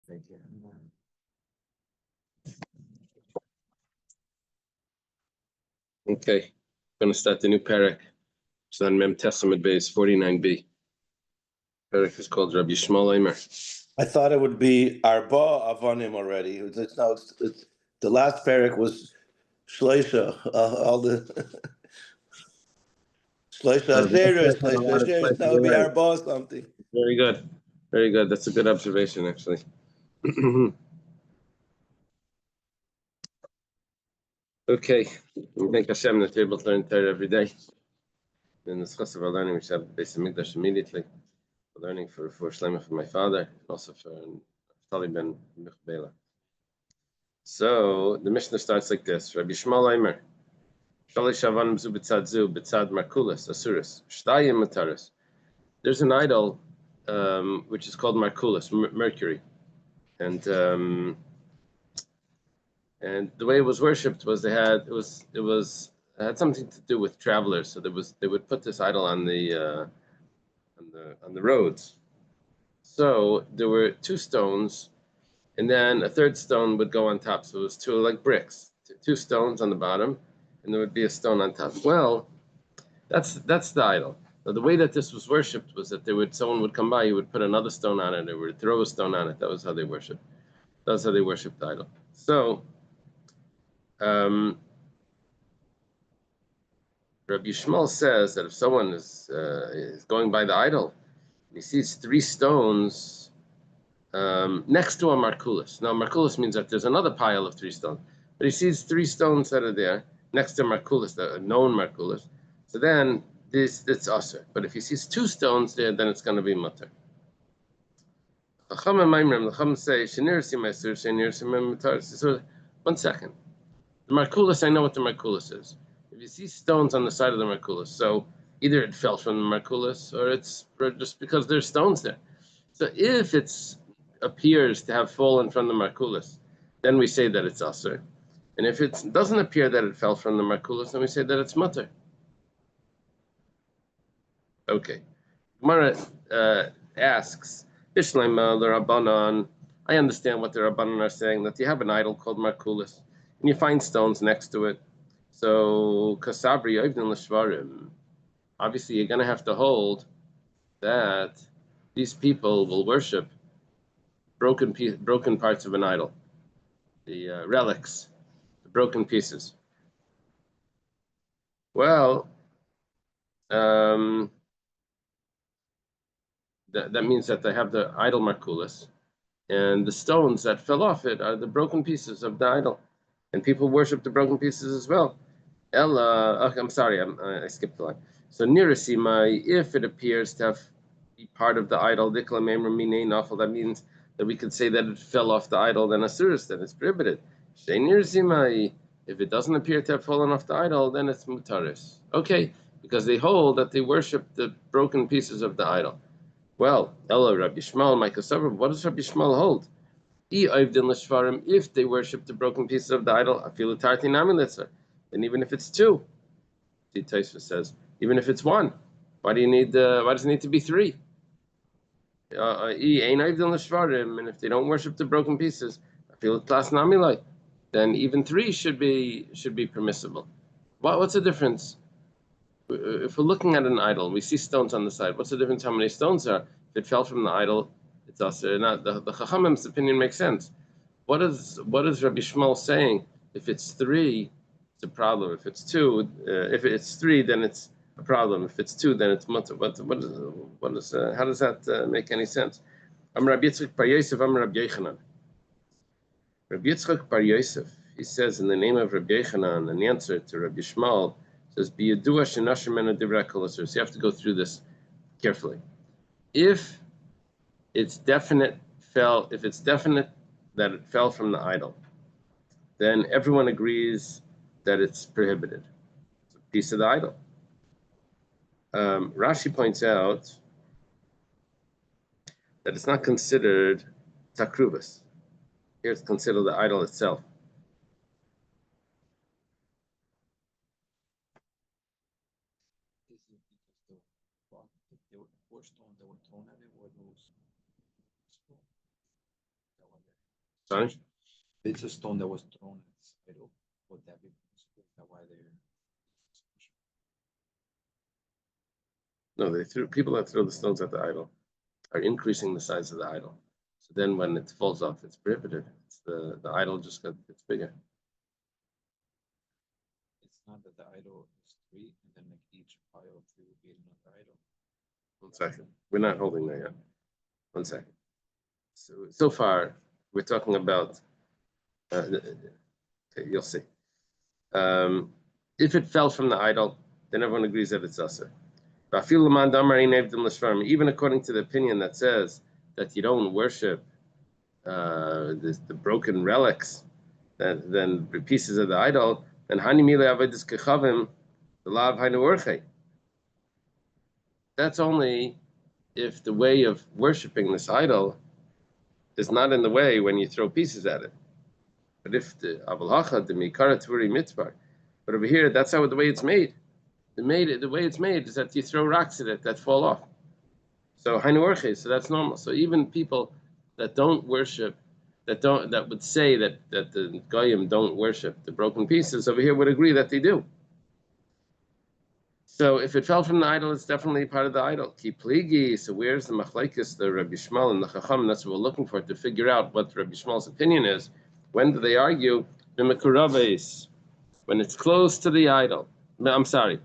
Thank you. Okay, going to start the new parak. It's on Mem Testament base 49b. Parak is called Rabbi Yishmael Eimer. I thought it would be Arba Avonim already. It's the last parak was Shleisha. All the Shleisha Asheris. Now it would be Arba or something. Very good. Very good. That's a good observation, actually. Okay. We thank Hashem that we're able to learn Torah every day. In the schos of our learning, we should have the base of Mikdash immediately. We're learning for Shlomo for my father, and also for Tali ben Michbela. So the Mishnah starts like this: Rabbi Yishmael Eimer, Shalish Avanim zu b'tzad Markulas Asuris Shtayim Mataris. There's an idol which is called Markulas, Mercury, and the way it was worshipped was it had something to do with travelers. So they would put this idol on the roads. So there were two stones, and then a third stone would go on top. So it was two like bricks, two stones on the bottom, and there would be a stone on top. Well, that's the idol. So the way that this was worshipped was that someone would come by, he would put another stone on it, or would throw a stone on it. That was how they worshipped. That was how they worshipped the idol. So Rabbi Yishmael says that if someone is going by the idol, he sees three stones next to a Markulis. Now, Markulis means that there's another pile of three stones, but he sees three stones that are there next to Markulis, the known Markulis. So then it's Aser. But if he sees two stones there, then it's going to be Mutter. So, 1 second. The Markulis, I know what the Markulis is. If you see stones on the side of the Markulis, so either it fell from the Markulis or just because there's stones there. So if it appears to have fallen from the Markulis, then we say that it's Aser. And if it doesn't appear that it fell from the Markulis, then we say that it's Mutter. Okay. Gemara asks, Ishlaima the Rabbanan. I understand what the Rabbanan are saying, that you have an idol called Markulis, and you find stones next to it. So, Kasabri Oivdin Lashvarim. Obviously, you're going to have to hold that these people will worship broken parts of an idol, the relics, the broken pieces. Well, that means that they have the idol Markulis, and the stones that fell off it are the broken pieces of the idol, and people worship the broken pieces as well. Okay, I'm sorry, I skipped the line. So Nirasimai, if it appears to be part of the idol, that means that we could say that it fell off the idol, then asuris, then it's prohibited. Nirasimai, if it doesn't appear to have fallen off the idol, then it's mutaris. Okay, because they hold that they worship the broken pieces of the idol. Well, Ella Rabbi Yishmael, my Kasavar, what does Rabbi Yishmael hold? If they worship the broken pieces of the idol, I feel and even if it's two, the Taisva says, even if it's one, why does it need to be three? And if they don't worship the broken pieces, I feel then even three should be permissible. What's the difference? If we're looking at an idol, we see stones on the side. What's the difference how many stones are? If it fell from the idol, it's also not the Chachamim's opinion makes sense. What is Rabbi Yishmael saying? If it's three, it's a problem. If it's two, if it's three, then it's a problem. If it's two, then it's mutter. How does that make any sense? I'm Rabbi Yitzchak Bar Yosef. I'm Rabbi Yochanan. Rabbi Yitzchak Bar Yosef, he says in the name of Rabbi Yochanan, an answer to Rabbi Yishmael, says, so you have to go through this carefully. If it's definite that it fell from the idol, then everyone agrees that it's prohibited. It's a piece of the idol. Rashi points out that it's not considered takruvas. Here it's considered the idol itself. Sorry? It's a stone that was thrown at this idol. Would that be possible? Is that why they're No, people that throw the stones at the idol are increasing the size of the idol. So then when it falls off, it's prohibited. It's the idol just gets bigger. It's not that the idol is three, and then like each pile of three would be another idol. 1 second. We're not holding that yet. 1 second. So far, we're talking about, okay, you'll see. If it fell from the idol, then everyone agrees that it's usher. Even according to the opinion that says that you don't worship the broken relics, then the pieces of the idol, then that's only if the way of worshiping this idol is not in the way when you throw pieces at it. But if the avalacha, the mikara tvuri mitzvah, but over here, that's how the way it's made. The way it's made is that you throw rocks at it that fall off. So so that's normal. So even people that don't worship, that would say that the goyim don't worship the broken pieces over here would agree that they do. So if it fell from the idol, it's definitely part of the idol. Ki pligi. So where's the machlekes, the Rabbi Shmuel and the Chacham? That's what we're looking for to figure out what Rabbi Shmuel's opinion is. When do they argue? When it's close to the idol. I'm sorry.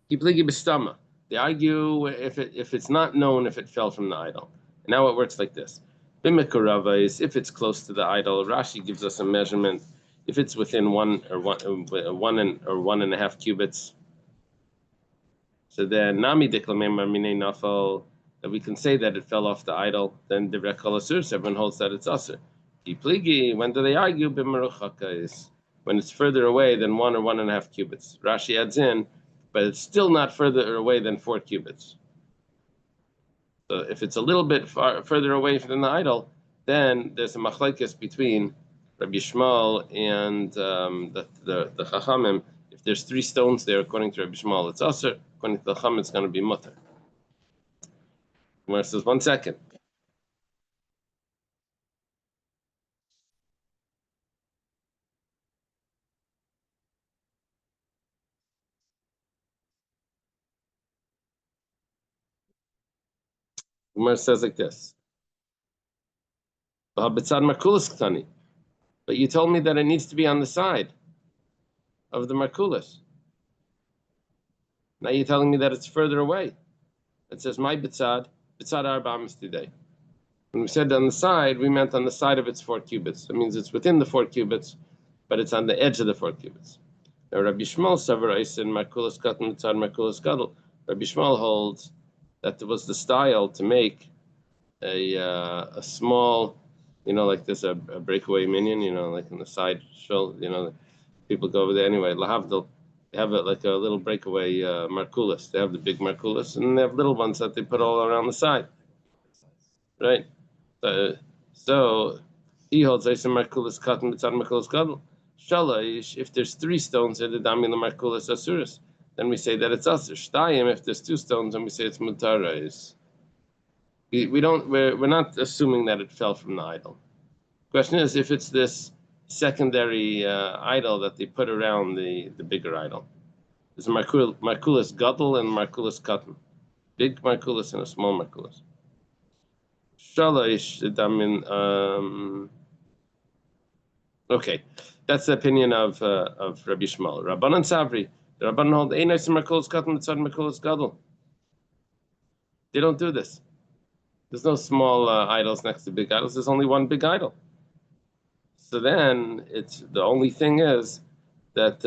Ki pligi b'stama. They argue if it's not known if it fell from the idol. And now it works like this. If it's close to the idol, Rashi gives us a measurement. If it's within 1.5 cubits, so then nami deklamemar mine nafal, that we can say that it fell off the idol. Then the rekol asur, everyone holds that it's asur. Pligi, when do they argue? B'meruchaka, when it's further away than 1 or 1.5 cubits. Rashi adds in, but it's still not further away than 4 cubits. So if it's a little bit further away from the idol, then there's a machlekes between Rabbi Shmuel and the Chachamim. If there's 3 stones there, according to Rabbi Shmuel, it's asur. According to the Chacham, it's going to be mutter. Gemara says, 1 second. Gemara says like this. But you told me that it needs to be on the side of the markulas. Now you're telling me that it's further away. It says my bitzad arba today. When we said on the side, we meant on the side of its 4 cubits. That means it's within the 4 cubits, but it's on the edge of the 4 cubits. Now Rabbi Shmuel savar in markulas katan bitzad markulas gadol. Rabbi Shmuel holds that there was the style to make a small, like there's a breakaway minion, like in the side shoulder, people go over there anyway. Lahavdil, they have it like a little breakaway markulis. They have the big markulis, and they have little ones that they put all around the side, right? So he holds Eisa markulis katan mitzad markulis gadol. Shalosh, if there's 3 stones at the dami the markulis asuris, then we say that it's asur. Shtayim, if there's 2 stones, then we say it's mutarais. We're not assuming that it fell from the idol. Question is if it's this secondary idol that they put around the bigger idol. There's a markulis gadol and markulis katan. Big markulis and a small markulis. Shalosh, okay, that's the opinion of Rabbi Shmuel. Rabbanan Savri, the Rabbanan hold einos markulis katan mitzad markulis gadol. They don't do this. There's no small idols next to big idols. There's only one big idol. So then it's the only thing is that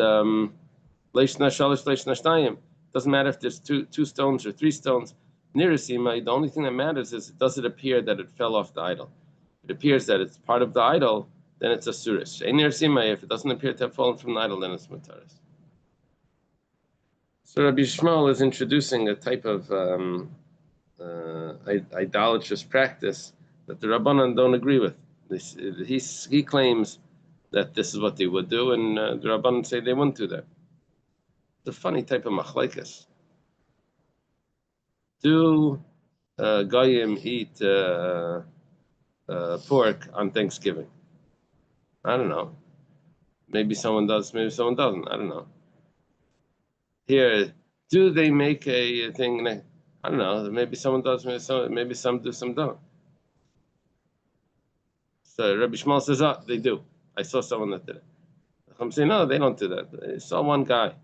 leishna shalish leishna shtayim. Doesn't matter if there's two stones or 3 stones. Nirasima, the only thing that matters is does it appear that it fell off the idol? If it appears that it's part of the idol, then it's a suris. Nirasima, if it doesn't appear to have fallen from the idol, then it's mutaris. So Rabbi Shmuel is introducing a type of idolatrous practice that the Rabbanan don't agree with. He claims that this is what they would do, and the Rabbanan say they wouldn't do that. It's a funny type of machlekes. Do goyim eat pork on Thanksgiving. I don't know. Maybe someone does, maybe someone doesn't. I don't know. Here, do they make a thing? I don't know. Maybe someone does, maybe some do, some don't. So Rabbi Shmuel says, "Oh, they do. I saw someone that did it." I'm saying, "No, they don't do that. I saw one guy."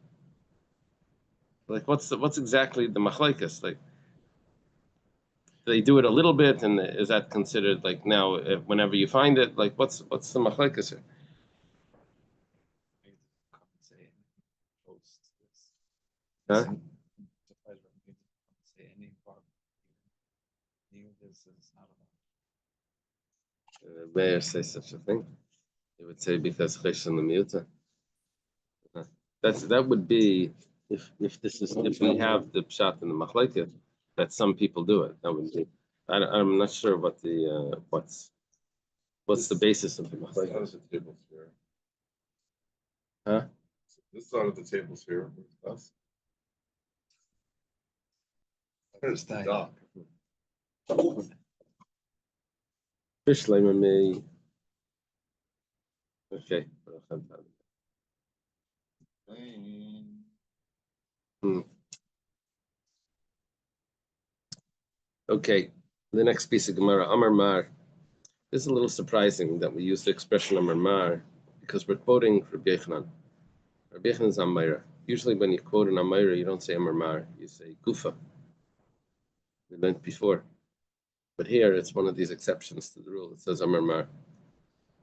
Like, what's exactly the machlekes? Like, they do it a little bit, and is that considered like now? Whenever you find it, like, what's the machlekes here? Maybe come and say post this. Huh? The pleasure of me to come and say any part. This is not about. Mayor say such a thing? He would say because chesed l'miuta. That would be if we have the pshat and the machlekes that some people do it. That would be. I'm not sure what the what's the basis of the machlekes. This is the table sphere. Huh? This side of the table sphere with us. There's the dock. Fish layman me. Okay. Okay. The next piece of Gemara, Amar Mar. This is a little surprising that we use the expression Amar Mar because we're quoting Rabbi Yochanan. Rabbi Yochanan is Amayra. Usually when you quote an Amayra, you don't say Amar Mar, you say Gufa. We learned before. But here it's one of these exceptions to the rule. It says Amar Mar.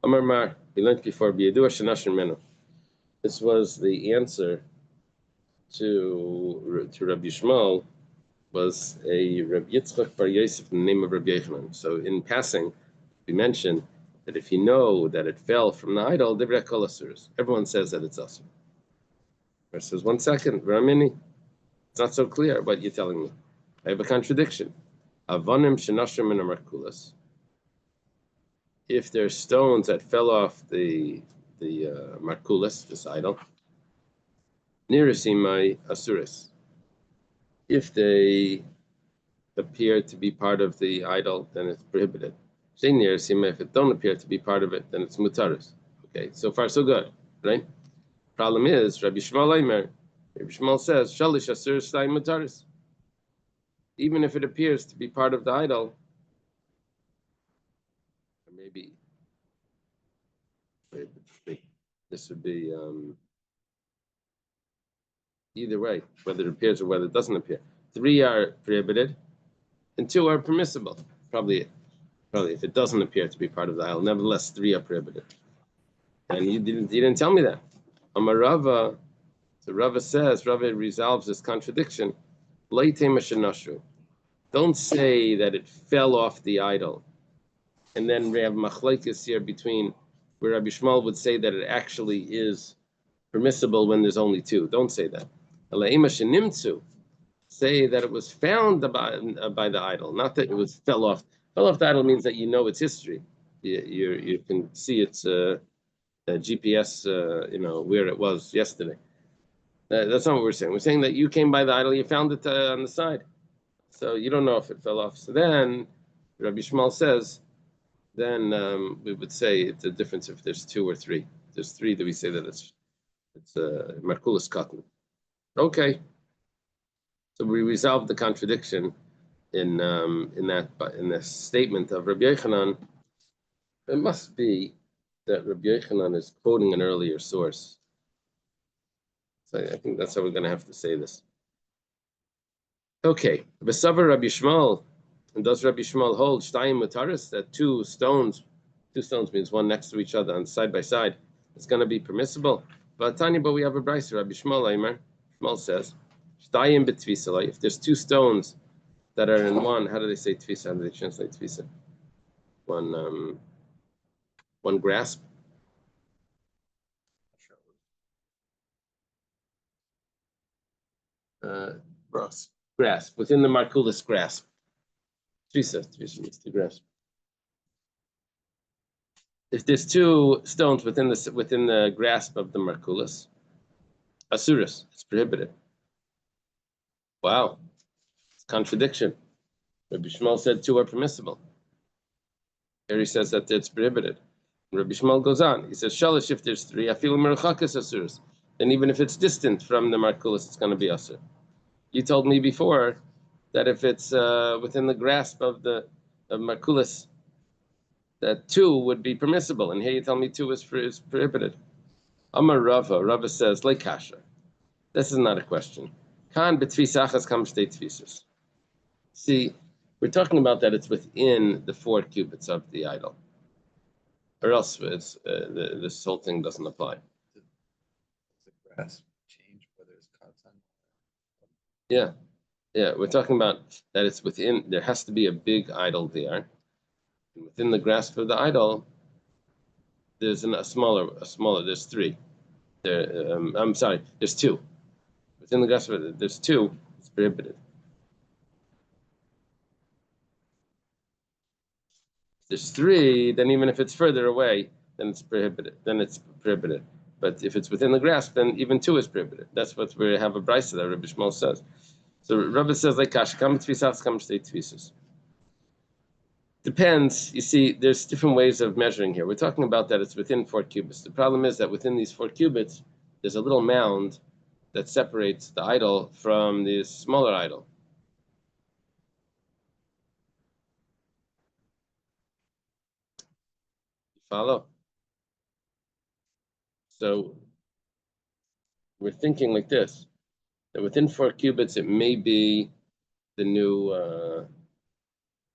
Amar Mar, we learned before, B'yadua Shanashim Menu. This was the answer to Rabbi Shmuel, was a Rabbi Yitzchak Bar Yosef in the name of Rabbi Yochanan. So in passing, we mentioned that if you know that it fell from the idol, divrei kol asuros. Everyone says that it's asur. It says, 1 second, Ramini, it's not so clear what you're telling me. I have a contradiction. Avonim shenashrim min markulas. If there's stones that fell off the markulas, this idol, nirasimai asuris. If they appear to be part of the idol, then it's prohibited. If it don't appear to be part of it, then it's mutaris. Okay, so far so good, right? Problem is, Rabbi Shmuel says, Shalish asur shtayim mutaris. Even if it appears to be part of the idol, or maybe this would be either way, whether it appears or whether it doesn't appear. 3 are prohibited, and 2 are permissible. Probably if it doesn't appear to be part of the idol, nevertheless 3 are prohibited. And you didn't tell me that. Amar Rava, so Rava says, Rava resolves this contradiction. Don't say that it fell off the idol. And then we have machlekes here between where Rabbi Shmuel would say that it actually is permissible when there's only 2. Don't say that. Say that it was found by the idol, not that it was fell off. Fell off the idol means that you know its history. You can see its GPS, where it was yesterday. That's not what we're saying. We're saying that you came by the idol, you found it on the side. So you don't know if it fell off. So then Rabbi Shmuel says, then we would say it's a difference if there's 2 or 3. If there's 3 that we say that it's Markulas cotton. Okay. So we resolved the contradiction in this statement of Rabbi Yochanan. It must be that Rabbi Yochanan is quoting an earlier source. So I think that's how we're going to have to say this. Okay, V'savar Rabbi Shmuel, and does Rabbi Shmuel hold shtayim mutaris, that 2 stones means one next to each other and side by side, it's going to be permissible? But we have a brayso. Rabbi Shmuel says, shtayim b'tfisa. If there's 2 stones that are in one, how do they say tfisa? How do they translate tfisa? One grasp. Grasp within the markulas grasp. Tfisa means to grasp. If there's 2 stones within the grasp of the markulas, asuras, it's prohibited. Wow, it's contradiction. Rabbi Shmuel said 2 are permissible. Here he says that it's prohibited. Rabbi Shmuel goes on. He says, Shalish, if there's three, afilu merchakas asuras. Then even if it's distant from the markulis, it's going to be asur. You told me before that if it's within the grasp of markulis, that two would be permissible, and here you tell me two is prohibited. Amar Rava says, like kasha. This is not a question. Kan betfisachas kam shtei tfisus. See, we're talking about that it's within the 4 cubits of the idol, or else it's, this whole thing doesn't apply. The grass change whether it's katan. Yeah, we're talking about that it's within. There has to be a big idol there, and within the grasp of the idol, there's a smaller. There's 3. There, I'm sorry. There's 2. Within the grasp of it, there's 2. It's prohibited. There's 3, then even if it's further away, then it's prohibited. But if it's within the grasp, then even 2 is prohibited. That's what we have a brisa that Rabbi Shmuel says. So Rabbi says like kash, kam tfisas, kam shtei tfisus. Depends. You see, there's different ways of measuring here. We're talking about that it's within 4 cubits. The problem is that within these 4 cubits, there's a little mound that separates the idol from the smaller idol. You follow? So we're thinking like this, that within 4 cubits, it may be the new,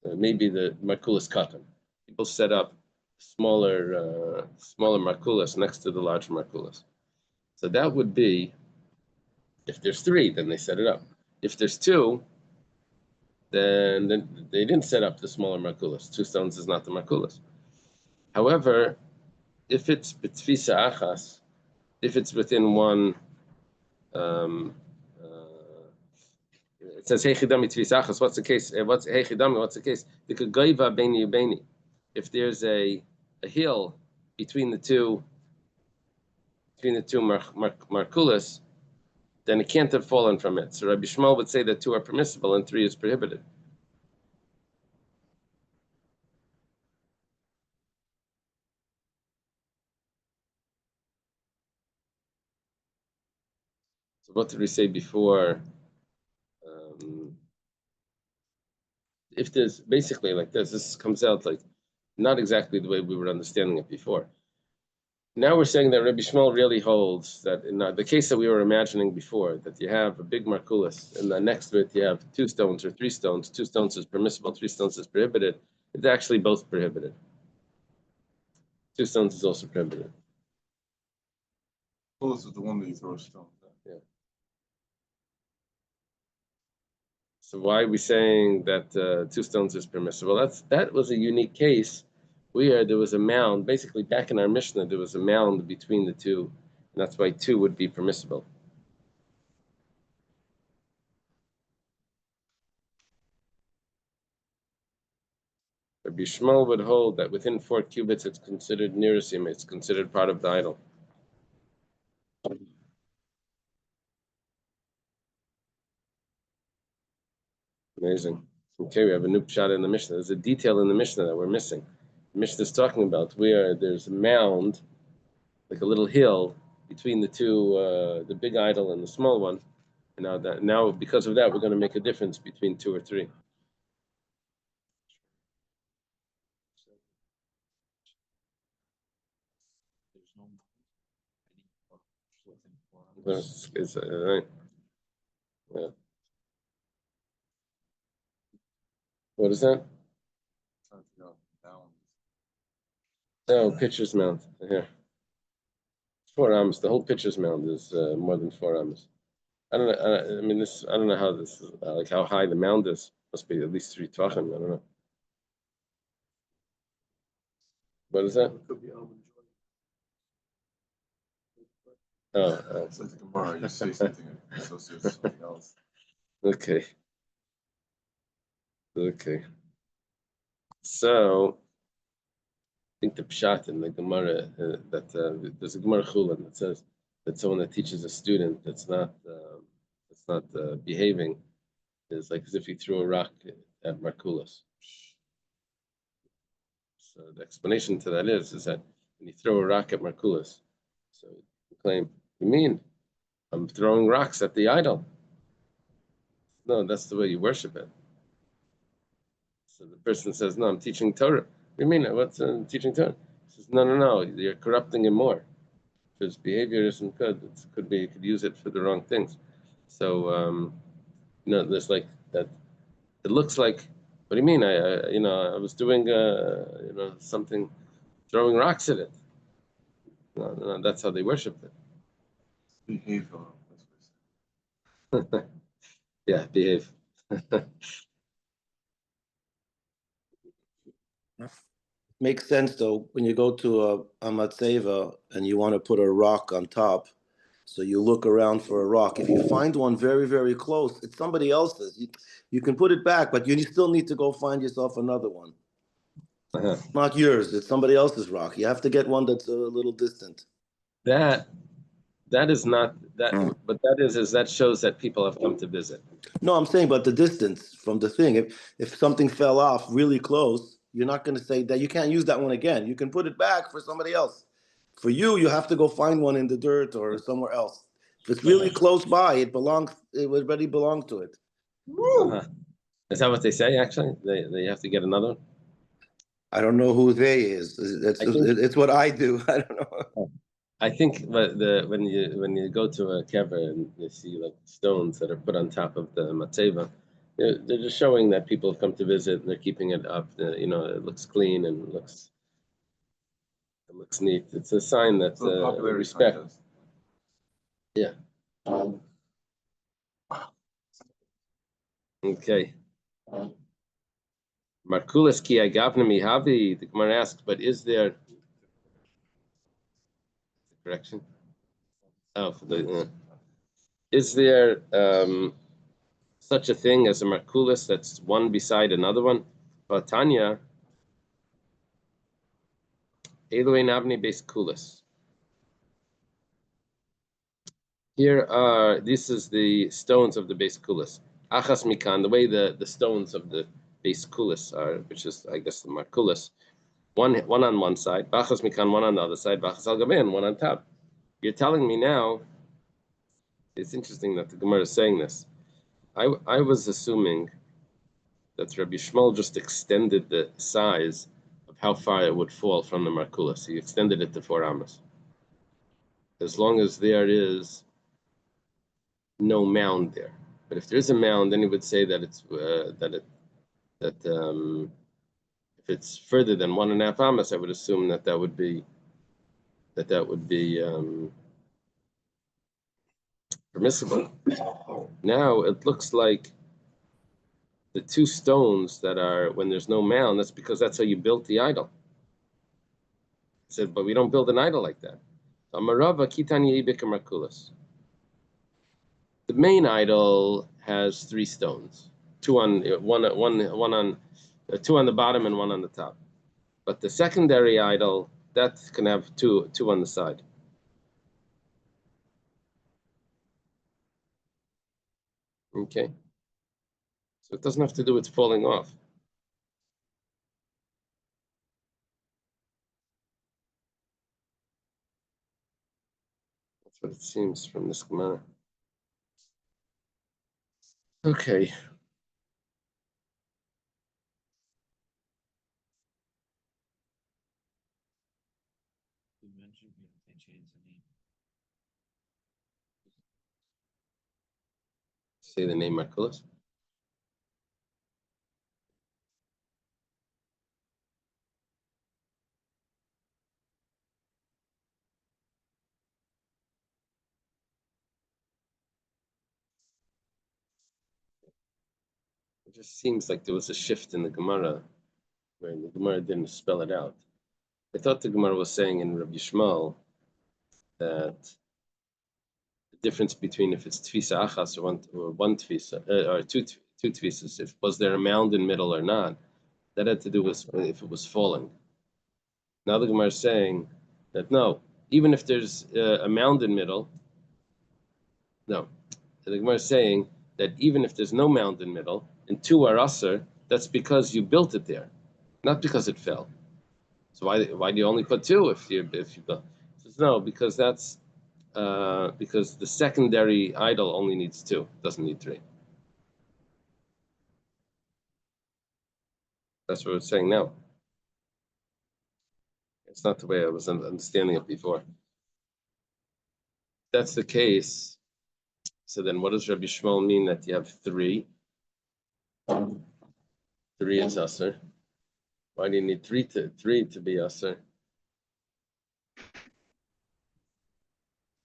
maybe the markulis katan. People set up smaller markulis next to the larger markulis. So that would be, if there's 3, then they set it up. If there's 2, then they didn't set up the smaller markulis. 2 stones is not the markulis. However, if it's betfisa achas, if it's within one, it says heichidami tfisa achas. What's the case? What's heichidami? What's the case? The kagaiva beni ubeni. If there's a hill between the two markulis, then it can't have fallen from it. So Rabbi Shmuel would say that 2 are permissible and 3 is prohibited. So what did we say before? If there's basically like this comes out like not exactly the way we were understanding it before. Now we're saying that Rabbi Shmuel really holds that in the case that we were imagining before, that you have a big markulis, and then next to it you have 2 stones or 3 stones. 2 stones is permissible, 3 stones is prohibited. It's actually both prohibited. 2 stones is also prohibited. Close with the one that you throw a stone. Yeah. So why are we saying that 2 stones is permissible? That was a unique case where there was a mound. Basically, back in our Mishnah, there was a mound between the 2, and that's why 2 would be permissible. Rabbi Shmuel would hold that within 4 cubits, it's considered nirusim. It's considered part of the idol. Amazing. Okay, we have a new pshat in the Mishnah. There's a detail in the Mishnah that we're missing. The Mishnah is talking about where there's a mound, like a little hill, between the 2, the big idol and the small one. And now because of that, we're going to make a difference between 2 or 3. There's no within 4 It's, right. Yeah. What is that? Oh, pitcher's mound. Here. 4 amos. The whole pitcher's mound is more than 4 amos. I don't know. I mean, I don't know how this is, like how high the mound is. Must be at least 3 tvachim. I don't know. What is that? Oh, It's like the Gemara, you say something and associate with something else. okay. So, I think the pshat in the Gemara that there's a Gemara Chulin that says that someone that teaches a student that's not behaving is like as if he threw a rock at Markulis. So the explanation to that is that when you throw a rock at Merkulis, so you claim, you mean I'm throwing rocks at the idol? No, that's the way you worship it. So the person says, no, I'm teaching Torah. What do you mean? What's teaching Torah? He says, no, you're corrupting him more. His behavior isn't good. It could be, you could use it for the wrong things. So, there's like that. It looks like, what do you mean? I was doing, something, throwing rocks at it. No, that's how they worshipped it. Behave. That's what Yeah, behave. Makes sense though when you go to a matzeva and you want to put a rock on top, so you look around for a rock. If you find one very, very close, it's somebody else's. You can put it back, but you still need to go find yourself another one. Uh-huh. Not yours. It's somebody else's rock. You have to get one that's a little distant. That is not that, but that shows that people have come to visit. No, I'm saying, but the distance from the thing. If something fell off really close, you're not going to say that you can't use that one again. You can put it back for somebody else. For you have to go find one in the dirt or somewhere else. If it's really close by, it already belongs to it. Uh-huh. Is that what they say? Actually, they have to get another one. I don't know who they is. It's what I do. I don't know. I think when you go to a kever and you see like stones that are put on top of the matzeva, they're just showing that people have come to visit and they're keeping it up. It looks clean and it looks neat. It's a sign that respect. contest. Yeah. Okay. Markulis ki agavna mihavi. The Gemara asks, but is there correction? Oh, is there such a thing as a Markulis that's one beside another one? Tanya, Eloi Navni Beis Kulis. This is the stones of the Beis Kulis. Achas Mikan, the way the stones of the Beis Kulis are, which is, I guess, the Markulis. One on one side, Bachas Mikan, one on the other side, Bachas Al Gaben, one on top. You're telling me now, it's interesting that the Gemara is saying this. I was assuming that Rabbi Shmuel just extended the size of how far it would fall from the Markulis. He extended it to 4 amas. As long as there is no mound there. But if there is a mound, then he would say that it's if it's further than 1.5 amas, I would assume that would be permissible. Now it looks like the 2 stones that are when there's no mound, that's because that's how you built the idol. He said, but we don't build an idol like that. Amarava kitani Markulis. The main idol has 3 stones, 2 on two on the bottom and 1 on the top. But the secondary idol that can have two on the side. Okay, so it doesn't have to do with falling off. That's what it seems from this Gemara. Okay. You mentioned they changed the name. Say the name Markulis. It just seems like there was a shift in the Gemara where the Gemara didn't spell it out. I thought the Gemara was saying in Rabbi Shmuel that the difference between if it's tfisa achas or one tfisa or two tfisas, if was there a mound in middle or not, that had to do with if it was falling. Now the Gemara is saying that no, even if there's a mound in middle, no. The Gemara is saying that even if there's no mound in middle and 2 are aser, that's because you built it there, not because it fell. So why do you only put 2 if you go? Says no, because that's because the secondary idol only needs 2, doesn't need 3. That's what we're saying now. It's not the way I was understanding it before. If that's the case, so then what does Rabbi Shmuel mean that you have 3? 3 is Aser. Why do you need 3 to be Aser?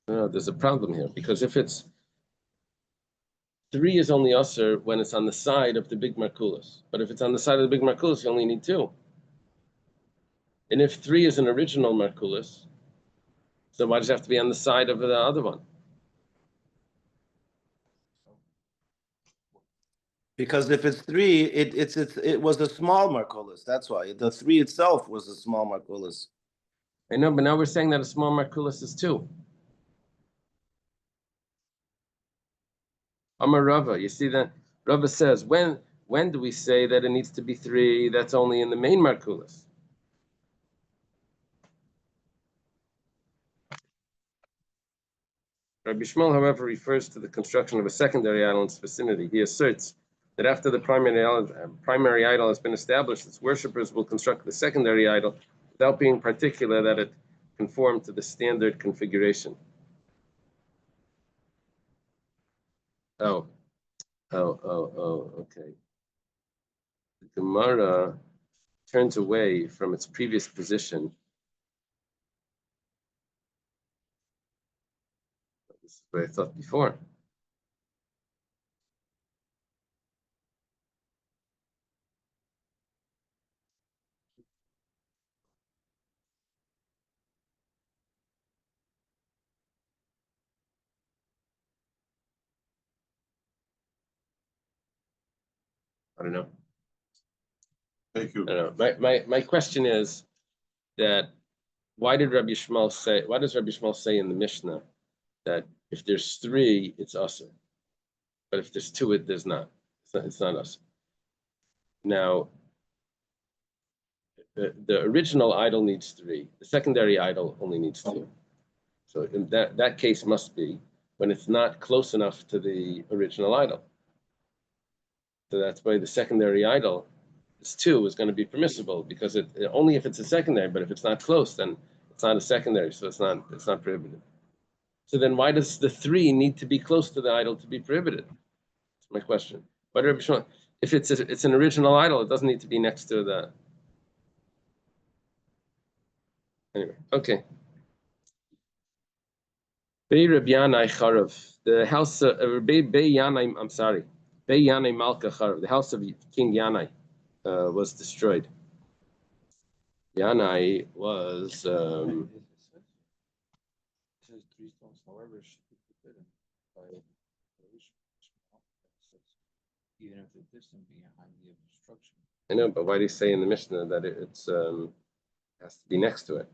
No, there's a problem here, because if it's 3 is only Aser when it's on the side of the big Markulis. But if it's on the side of the big Markulis, you only need 2. And if 3 is an original Markulis, so why does it have to be on the side of the other one? Because if it's 3, it was a small Markulis. That's why the 3 itself was a small Markulis. I know, but now we're saying that a small Markulis is 2. Amar Rava, you see that Rava says when do we say that it needs to be 3? That's only in the main Markulis. Rabbi Shmuel, however, refers to the construction of a secondary idol in its vicinity. He asserts that after the primary idol has been established, its worshippers will construct the secondary idol without being particular that it conform to the standard configuration. Oh, okay. The Gemara turns away from its previous position. This is what I thought before. I don't know. Thank you. I don't know. My question is that why does Rabbi Shmuel say in the Mishnah that if there's 3, it's Aser, but if there's 2, there's not. It's not Aser. Now, the original idol needs 3. The secondary idol only needs 2. So in that case must be when it's not close enough to the original idol. So that's why the secondary idol is 2 is going to be permissible, because it only if it's a secondary, but if it's not close, then it's not a secondary, so it's not prohibited. So then why does the 3 need to be close to the idol to be prohibited? That's my question. But if it's an original idol, it doesn't need to be next to the. Anyway, okay. Bei Reb Yanai Charav, the house Bei Yanai. I'm sorry, Bei Yanai Malka Charav, the house of King Yanai, was destroyed. Yanai was. It says 3 stones, however, should be forbidden by even if the distance behind the obstruction. I know, but why do you say in the Mishnah that it's has to be next to it?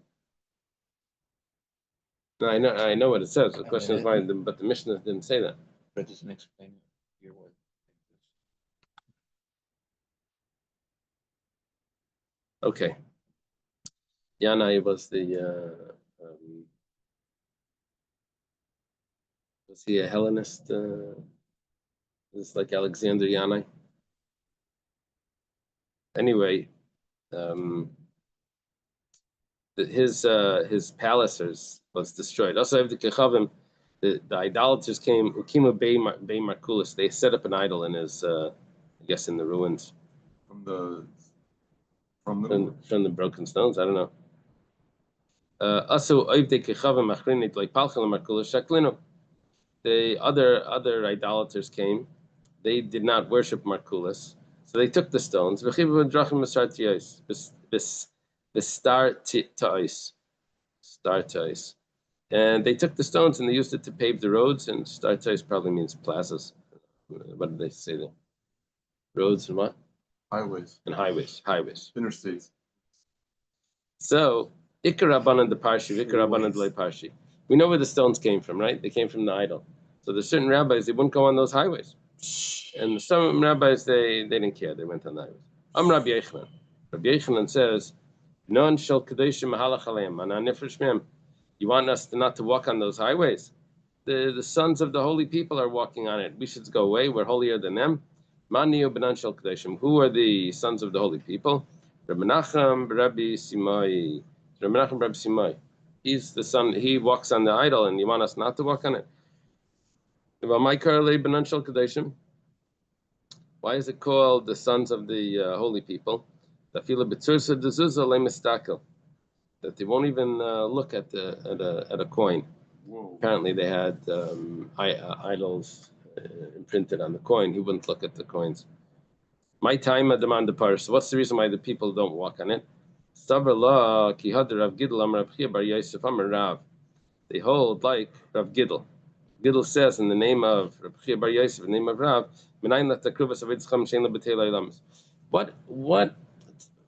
No, I know what it says. The question is why, but the Mishnah didn't say that. But it doesn't explain your word. Okay. Yanai was was he a Hellenist? It's like Alexander Yanai. Anyway, his palace was destroyed. Also, the Kechavim, the idolaters came. Ukimu Bei Markulis. They set up an idol in his, I guess, in the ruins. From the From the broken stones. I don't know. Also, the other idolaters came. They did not worship Markulis, so they took the stones. And they took the stones and they used it to pave the roads. And startais probably means plazas. What did they say there? Roads and what? highways, And highways. interstates. So, Ikarabanan the Parshi, Ikarabanan the Parshi. We know where the stones came from, right? They came from the idol. So there's certain rabbis, they wouldn't go on those highways. And some rabbis, they didn't care. They went on the highways. Rabbi Yochanan. Rabbi Yochanan says Non shel kadeshim mahalach aleim, and anifresh mem. You want us not to walk on those highways? The sons of the holy people are walking on it. We should go away. We're holier than them. Maniu benan shel kadeshim. Who are the sons of the holy people? Rabbi Menachem Rabbi Simai. Rabbi Menachem Rabbi Simai. He's the son. He walks on the idol, and you want us not to walk on it? Why is it called the sons of the holy people? That they won't even look at a coin. Whoa. Apparently, they had idols imprinted on the coin. He wouldn't look at the coins. My time at demand the parish. So what's the reason why the people don't walk on it? They hold like Rav Gidl. Gidl says in the name of Rav Chia Bar Yosef, in the name of Rav,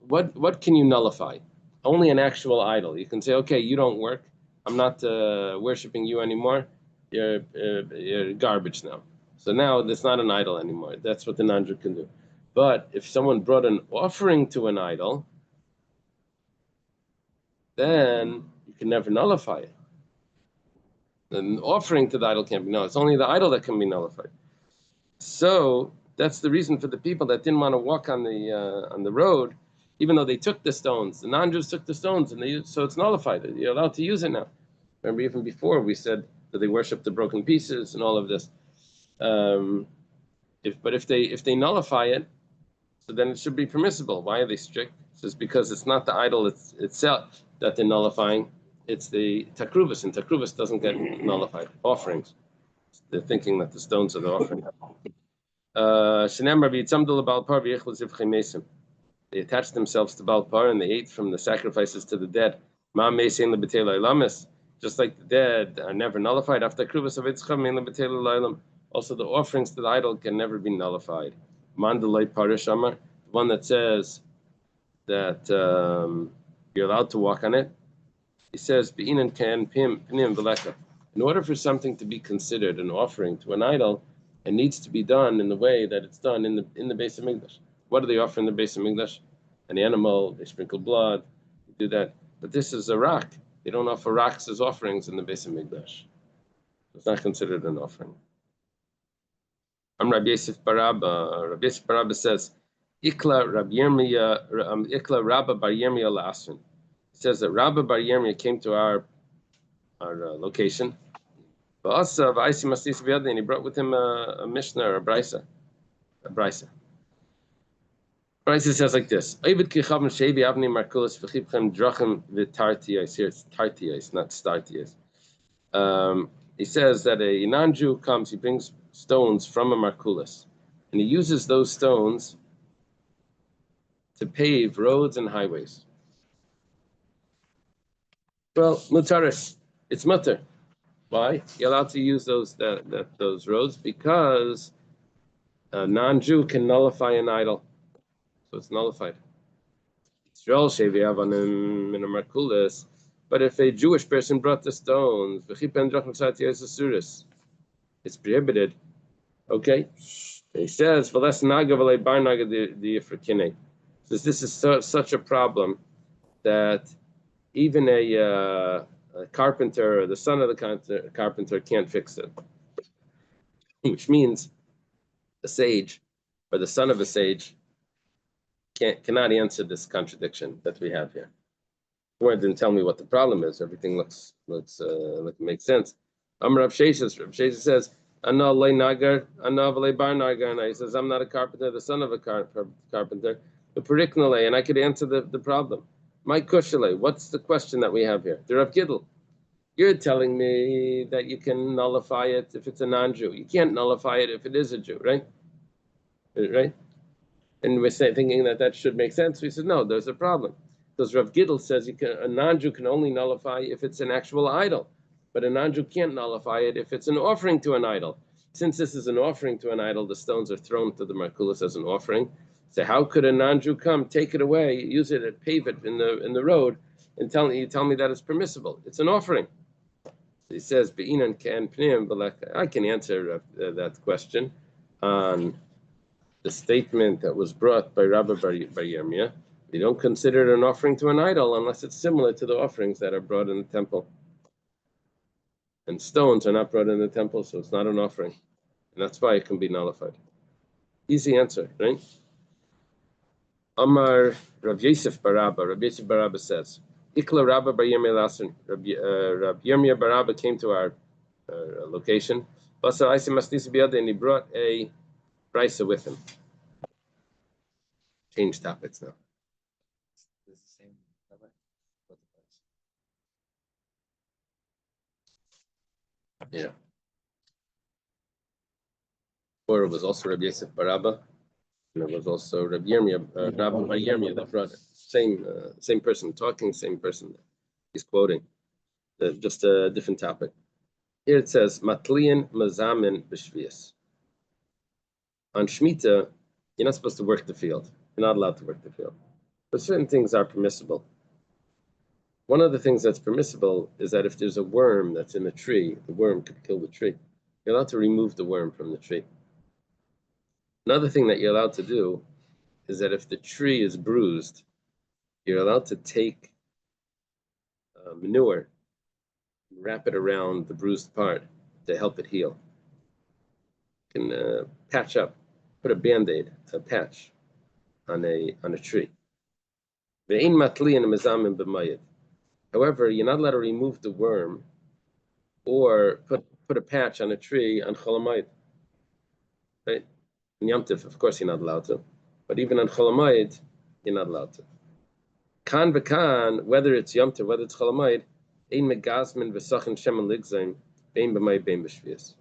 what can you nullify? Only an actual idol. You can say, okay, you don't work. I'm not worshiping you anymore. You're garbage now. So now it's not an idol anymore. That's what the non-Jew can do. But if someone brought an offering to an idol, then you can never nullify it. An offering to the idol can't be nullified. It's only the idol that can be nullified. So that's the reason for the people that didn't want to walk on the road, even though they took the stones. The non-Jews took the stones, and so it's nullified. You're allowed to use it now. Remember, even before we said that they worship the broken pieces and all of this. If they nullify it, so then it should be permissible. Why are they strict? It's just because it's not the idol itself that they're nullifying. It's the takruvas, and takruvas doesn't get nullified. Offerings. They're thinking that the stones are the offering. They attached themselves to Baal Par and they ate from the sacrifices to the dead. Just like the dead are never nullified. Also, the offerings to the idol can never be nullified. Mandalay Parishamar, the one that says that you're allowed to walk on it. He says, in order for something to be considered an offering to an idol, it needs to be done in the way that it's done in the base of Mikdash. What do they offer in the base of Mikdash? An animal, they sprinkle blood, they do that. But this is a rock. They don't offer rocks as offerings in the base of Mikdash. It's not considered an offering. Rabbi Yosef Barabba. Rabbi Yosef Barabba says, Ikla Rabba Bar Yirmiyah La'asrin. It says that Rabba Bar Yirmiyah came to our location. And he brought with him a Mishnah or a Brisa. Brisa says like this. Here it's tartias, not startias. He says that a non-Jew comes, he brings stones from a markulis, and he uses those stones to pave roads and highways. Well, mutaris, it's mutter. Why? You're allowed to use those roads because a non-Jew can nullify an idol, so it's nullified. But if a Jewish person brought the stones, it's prohibited. Okay, he says, "This is such a problem that even a carpenter or the son of the carpenter can't fix it." Which means a sage or the son of a sage cannot answer this contradiction that we have here. Or didn't tell me what the problem is. Everything looks makes sense. Rav Sheshes says, "Ana lei nagar, ana v'lei bar nagar." And he says, "I'm not a carpenter, the son of a carpenter, but periknale," and I could answer the problem. My kushale, what's the question that we have here? The Rav Gidl, you're telling me that you can nullify it if it's a non-Jew. You can't nullify it if it is a Jew, right? Right? And we're thinking that should make sense. We said, no, there's a problem. Because Rav Gidl says a non-Jew can only nullify if it's an actual idol. But a non-Jew can't nullify it if it's an offering to an idol. Since this is an offering to an idol, the stones are thrown to the Markulis as an offering. So how could a non-Jew come, take it away, use it, and pave it in the road, and tell me that it's permissible? It's an offering. He says, I can answer that question on the statement that was brought by Rabbi Bar Yirmiyah, You don't consider it an offering to an idol unless it's similar to the offerings that are brought in the temple. And stones are not brought in the temple, so it's not an offering. And that's why it can be nullified. Easy answer, right? Amar Rav Yosef Barabba. Rav Yosef Barabba says, Ikla Rabba Bar Yirmiyah Lassen. Rav Yirmiyah Barabba came to our location. And he brought a brisa with him. Change topics now. It's the same rabbi. What's the price? Yeah. Or it was also Rabbi Yosef Barabba, and it was also Rabbi Yirmiyah, Rabbi Bar Yirmiyah that brought it. Same person talking, same person he's quoting. Just a different topic. Here it says, Matlian Mazamin B'Shvius. On Shemitah, you're not supposed to work the field. You're not allowed to work the field. But certain things are permissible. One of the things that's permissible is that if there's a worm that's in a tree, the worm could kill the tree. You're allowed to remove the worm from the tree. Another thing that you're allowed to do is that if the tree is bruised, you're allowed to take manure, and wrap it around the bruised part to help it heal. You can patch up, put a Band-Aid, a patch on a tree. However, you're not allowed to remove the worm or put a patch on a tree on Cholamayid. Right? In Yom Tov, of course, you're not allowed to. But even on Cholamayid, you're not allowed to. Kan v'kan, whether it's Yom Tov, whether it's Cholamayid, ein megazmin v'sachin shemen ligzaim, bein b'mayid, bein b'shvius.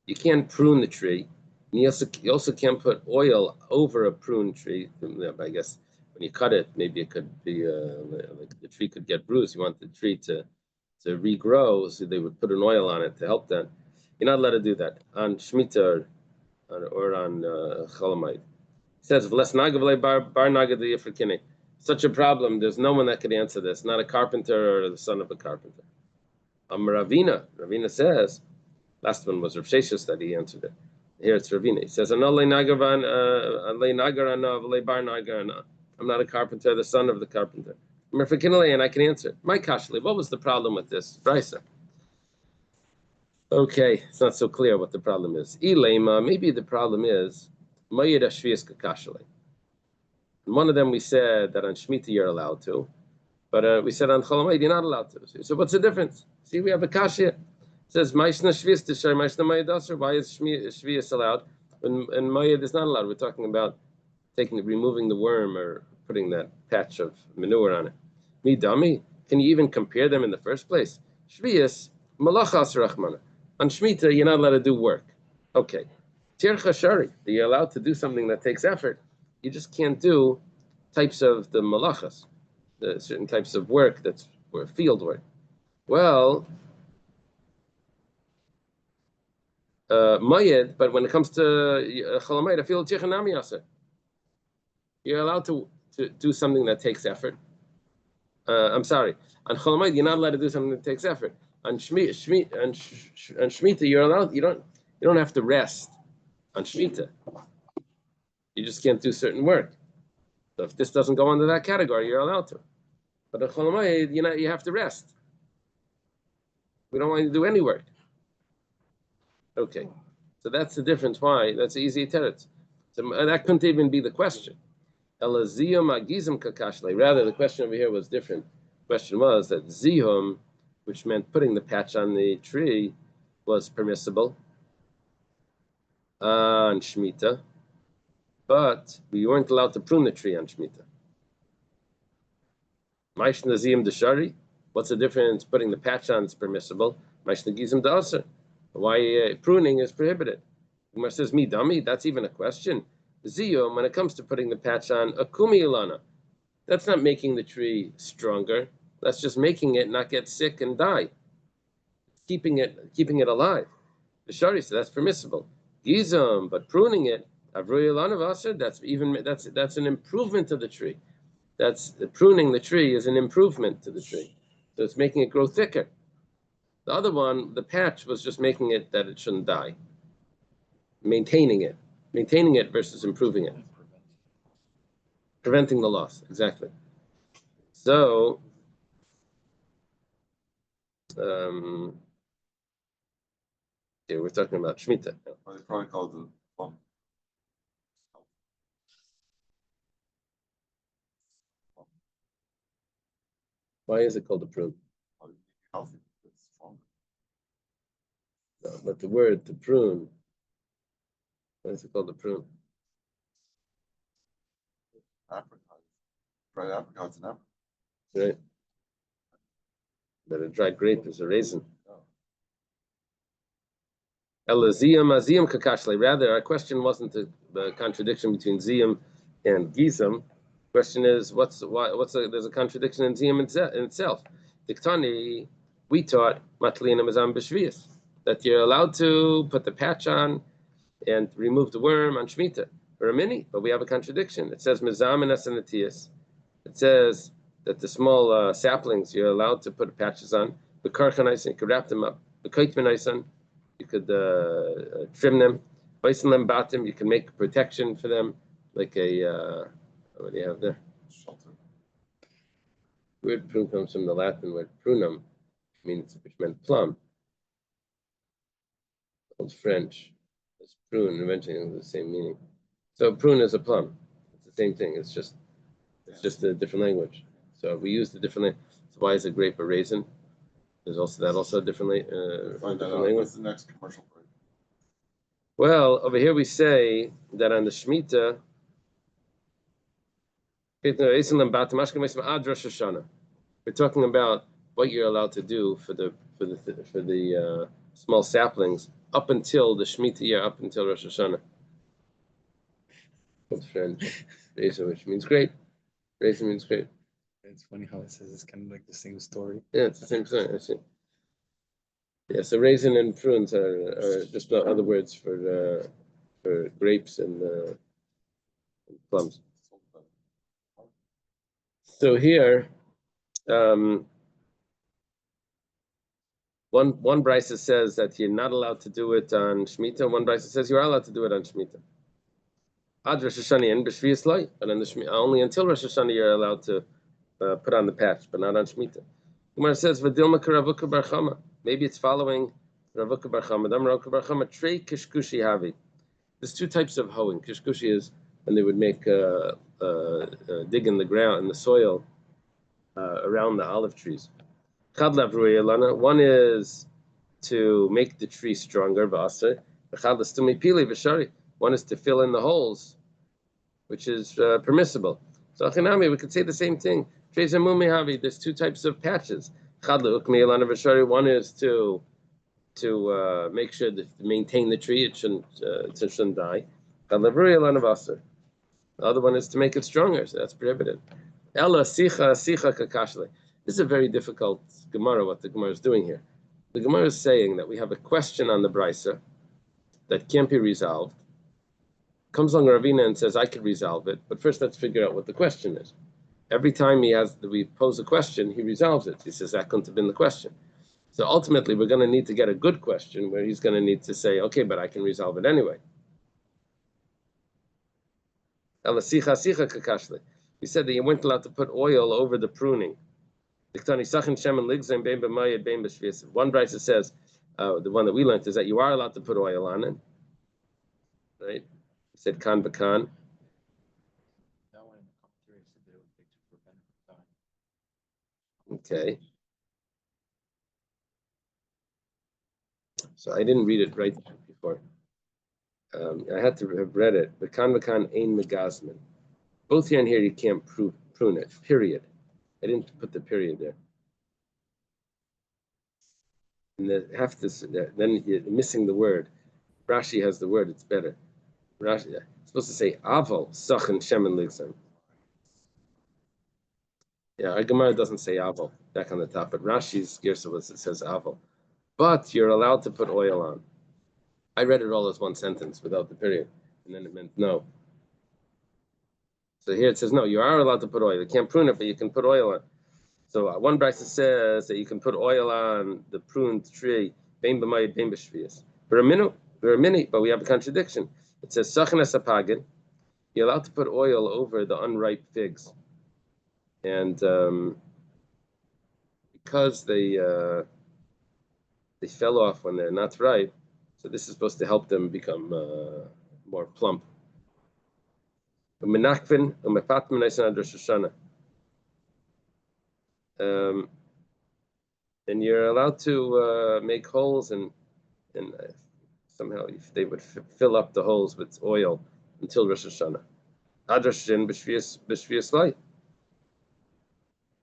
You can't prune the tree. And you also can't put oil over a pruned tree. I guess when you cut it, maybe it could be like the tree could get bruised. You want the tree to regrow, so they would put an oil on it to help that. You're not allowed to do that on Shemitah or on Cholamayid. It says, such a problem, there's no one that could answer this, not a carpenter or the son of a carpenter. Ravina says, last one was Rav Sheshes that he answered it. Here it's Ravina. He says, I'm not a carpenter, the son of the carpenter. And I can answer it. My kashli, what was the problem with this brisa? Okay, it's not so clear what the problem is. Maybe the problem is Mayid Ashvias Kakashli. One of them we said that on Shemitah you're allowed to, but we said on Cholamayid you're not allowed to. So what's the difference? See, we have a kasha. It says Maishna Shvias Tishay, Maishna Mayid Asher. Why is Shvias allowed and Mayid is not allowed? We're talking about removing the worm or putting that patch of manure on it. Me dummy, can you even compare them in the first place? Shvias Malachas Rachmana. On Shemitah, you're not allowed to do work. Okay. Tircha Shari, you're allowed to do something that takes effort. You just can't do types of the malachas, the certain types of work that's field work. Well, Mayed, but when it comes to Cholamayid, I feel Tichanami Yasser. You're allowed to do something that takes effort. I'm sorry. On Cholamayid, you're not allowed to do something that takes effort. On Shemitah, you're allowed. You don't have to rest on Shemitah. You just can't do certain work. So if this doesn't go under that category, you're allowed to. But on Cholamayid, you have to rest. We don't want you to do any work. Okay, so that's the difference. Why? That's easy teretz. So that couldn't even be the question. Rather, the question over here was different. The question was that zihum, which meant putting the patch on the tree, was permissible on Shemitah, but we weren't allowed to prune the tree on Shemitah. Ma'ishna ziyim deshari. What's the difference? Putting the patch on is permissible. Ma'ishna gizim da'aser. Why pruning is prohibited? Umar says, "Me dummy." That's even a question. Ziyum, when it comes to putting the patch on, akumi ilana. That's not making the tree stronger. That's just making it not get sick and die. Keeping it alive. The shari says that's permissible. Gizum, but pruning it, that's an improvement to the tree. Pruning the tree is an improvement to the tree. So it's making it grow thicker. The other one, the patch, was just making it that it shouldn't die. Maintaining it versus improving it. preventing the loss, exactly. So, here we're talking about Shemitah. Or they probably call it the plum. Why is it called a prune? Healthy, it's strong. No, but the word, the prune, why is it called a prune? Apricot. Dried apricots and apricot. Right? But a dried grape is a raisin. Elaziyam, aziyam kakashle. Rather, our question wasn't the contradiction between ziyam and gizam. Question is, there's a contradiction in ziyam in itself. Diktani, we taught matlina mazam b'shvius, that you're allowed to put the patch on and remove the worm on Shemitah. Or a mini, but we have a contradiction. It says mizam and asanatias. It says that the small saplings you're allowed to put patches on. The karchanaisan, you could wrap them up. The kaitmanaisan, you could trim them. Them batim, you can make protection for them, like a what do you have there? Shelter. The word prune comes from the Latin word prunum, which meant plum. Old French. It's prune, eventually has the same meaning. So prune is a plum. It's the same thing. It's just a different language. So we use the different language. So why is a grape a raisin? There's also a different Find that out. language. What's the next commercial break? Well, over here we say that on the Shemitah, we're talking about what you're allowed to do for the small saplings up until the Shemitah year, up until Rosh Hashanah. Old French, raisin, which means grape. Raisin means grape. It's funny how it says it's kind of like the same story. Yeah, it's the same thing. I see. Yeah, so raisin and prunes are just other words for grapes and plums. So here, one brisa says that you're not allowed to do it on Shemitah. One brisa says you are allowed to do it on Shemitah. Ad Rosh Hashanah and b'Shvius Lo, but on the only until Rosh Hashanah you're allowed to put on the patch, but not on Shemitah. Gemara says v'dilma k'Ravuka bar Chama. Maybe it's following Ravuka bar Chama. Dam Ravuka bar Chama trei kishkushi havi. There's two types of hoeing. Kishkushi is when they would make dig in the ground, in the soil around the olive trees. One is to make the tree stronger, one is to fill in the holes, which is permissible. So Achinami, we could say the same thing. There's two types of patches. One is to make sure to maintain the tree, it shouldn't die. The other one is to make it stronger, so that's prohibited. This is a very difficult Gemara, what the Gemara is doing here. The Gemara is saying that we have a question on the Brisa that can't be resolved. Comes along Ravina and says, I could resolve it, but first let's figure out what the question is. Every time we pose a question, he resolves it. He says, that couldn't have been the question. So ultimately, we're going to need to get a good question where he's going to need to say, okay, but I can resolve it anyway. We said that you weren't allowed to put oil over the pruning. One brisa says, the one that we learned is that you are allowed to put oil on it. Right? He said kan b'kan. That one in the commentary said they would take to prevent time. Okay. So I didn't read it right before. I had to have read it. But kan b'kan ein megazman. Both here and here you can't prune it. Period. I didn't put the period there. And then you're missing the word. Rashi has the word. It's better. Rashi it's supposed to say avol sachen shemen ligzam. Yeah, our Gemara doesn't say avol back on the top, but Rashi's Girsalis it says avol. But you're allowed to put oil on. I read it all as one sentence without the period, and then it meant no. So here it says no. You are allowed to put oil. You can't prune it, but you can put oil on. So one brisa says that you can put oil on the pruned tree. Bein b'mayid, bein b'shvius. For a minute, but we have a contradiction. It says sachin asapagin. you're allowed to put oil over the unripe figs, and because they fell off when they're not ripe, so this is supposed to help them become more plump. And you're allowed to make holes, and somehow if they would fill up the holes with oil until Rosh Hashanah.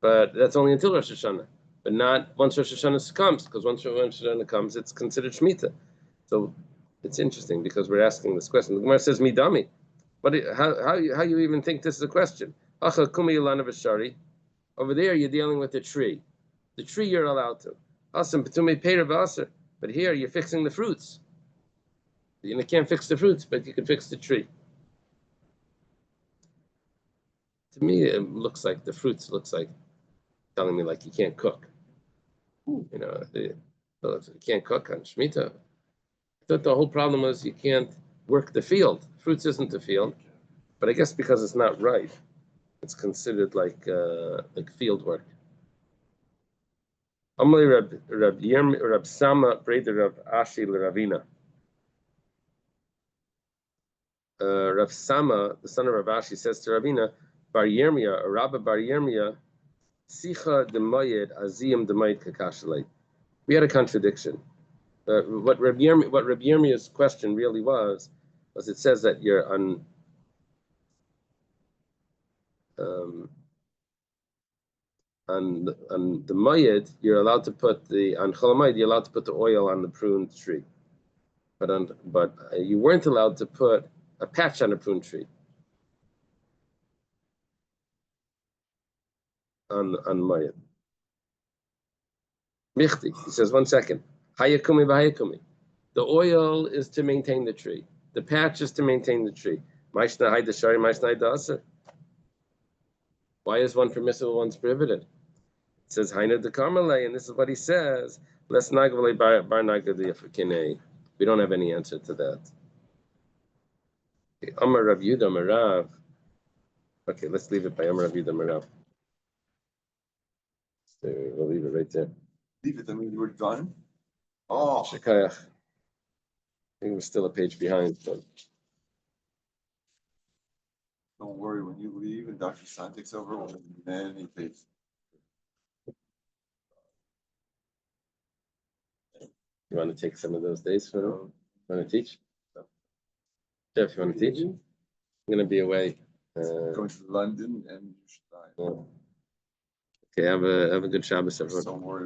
But that's only until Rosh Hashanah, but not once Rosh Hashanah comes, because once Rosh Hashanah comes, it's considered Shemitah. So it's interesting because we're asking this question. The Gemara says, "Midami," but how you even think this is a question? Over there, you're dealing with a tree. The tree you're allowed to. But here you're fixing the fruits. You can't fix the fruits, but you can fix the tree. To me, it looks like the fruits looks like telling me like you can't cook. You can't cook on Shemitah. I thought the whole problem was you can't work the field. Fruits isn't the field, but I guess because it's not ripe, it's considered like field work. Amalei Rab Sama Breder Rab Ashi Ravina. Rav Sama, the son of Rav Ashi, says to Ravina, Bar Yirmiyah, or Rabba Bar Yirmiyah, Sicha demayed aziyim demayed kakashalei. We had a contradiction. What Reb Yirmiyah's question really was it says that you're on the mayed, you're allowed to put on cholamayid, you're allowed to put the oil on the prune tree, but you weren't allowed to put a patch on a prune tree. On mayed. Michti, he says, 1 second. Hayakumi v'hayakumi. The oil is to maintain the tree. The patch is to maintain the tree. Why is one permissible, one's prohibited? It says, Haina de Karmelei, and this is what he says. We don't have any answer to that. Amar Rav Yudah Marav. Okay, let's leave it by Amar Rav Yudah Marav. So we'll leave it right there. Leave it, I mean, you were done? Oh. Shekayach. I think we're still a page behind, but Don't worry, when you leave and Dr. San takes over, we'll have many pages. you want to take some of those days for them? Want to teach? Jeff, you want to teach? I'm going to be away. Going to London and you should die. Okay, have a good Shabbos, everyone. Don't worry.